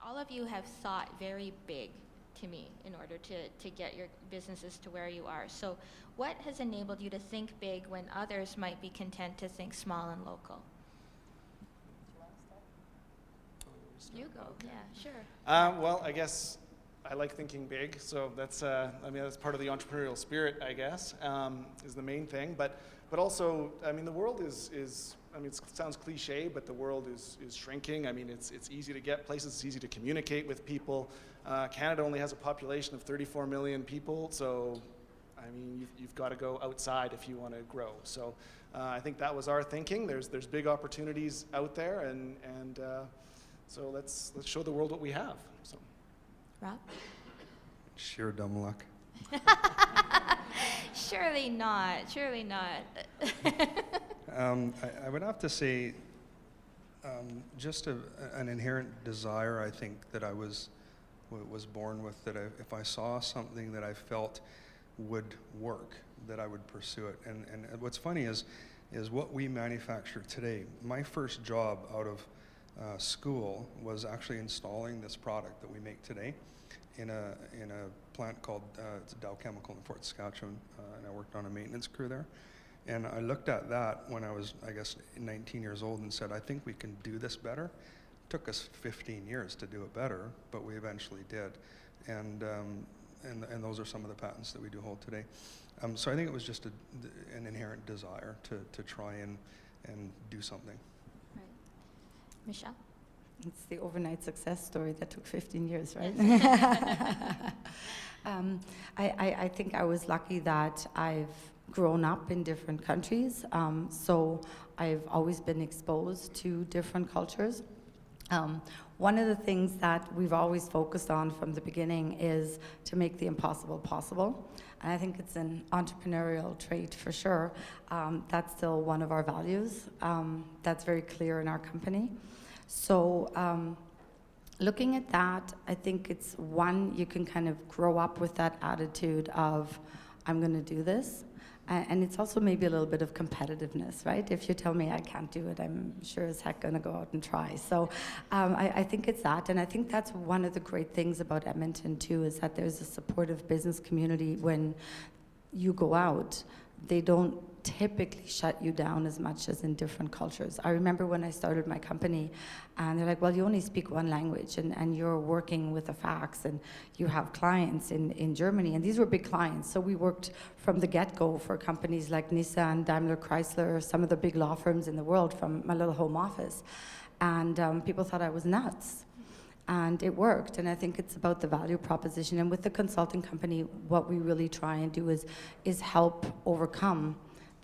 all of you have thought very big to me in order to get your businesses to where you are. So what has enabled you to think big when others might be content to think small and local? You go, yeah, sure. Well, I guess I like thinking big, so that's that's part of the entrepreneurial spirit, I guess, is the main thing. But also, the world is it sounds cliche, but the world is shrinking. It's easy to get places, it's easy to communicate with people. Canada only has a population of 34 million people, so you've got to go outside if you want to grow. So I think that was our thinking. There's big opportunities out there, and so let's show the world what we have. So, Rob? Sheer dumb luck. Surely not. Surely not. I would have to say, just an inherent desire, I think, that I was born with. That if I saw something that I felt would work, that I would pursue it. And what's funny is what we manufacture today. My first job out of school was actually installing this product that we make today in a plant called it's Dow Chemical in Fort Saskatchewan, and I worked on a maintenance crew there. And I looked at that when I was, I guess, 19 years old and said, I think we can do this better. It took us 15 years to do it better, but we eventually did. And those are some of the patents that we do hold today. So I think it was just an inherent desire to try and do something. Right. Michele? It's the overnight success story that took 15 years, right? Yes. I think I was lucky that I've grown up in different countries, so I've always been exposed to different cultures. One of the things that we've always focused on from the beginning is to make the impossible possible. And I think it's an entrepreneurial trait for sure. That's still one of our values. That's very clear in our company. So looking at that, I think it's one, you can kind of grow up with that attitude of, I'm going to do this. And it's also maybe a little bit of competitiveness, right? If you tell me I can't do it, I'm sure as heck going to go out and try. So I think it's that. And I think that's one of the great things about Edmonton, too, is that there's a supportive business community. When you go out, they don't typically shut you down as much as in different cultures. I remember when I started my company, and they're like, well, you only speak one language, and you're working with a fax, and you have clients in Germany, and these were big clients. So we worked from the get-go for companies like Nissan, Daimler, Chrysler, some of the big law firms in the world from my little home office. And people thought I was nuts. And it worked, and I think it's about the value proposition. And with the consulting company, what we really try and do is help overcome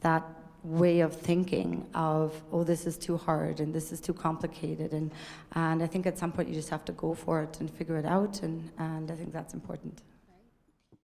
that way of thinking of, oh, this is too hard and this is too complicated. And I think at some point you just have to go for it and figure it out, and I think that's important.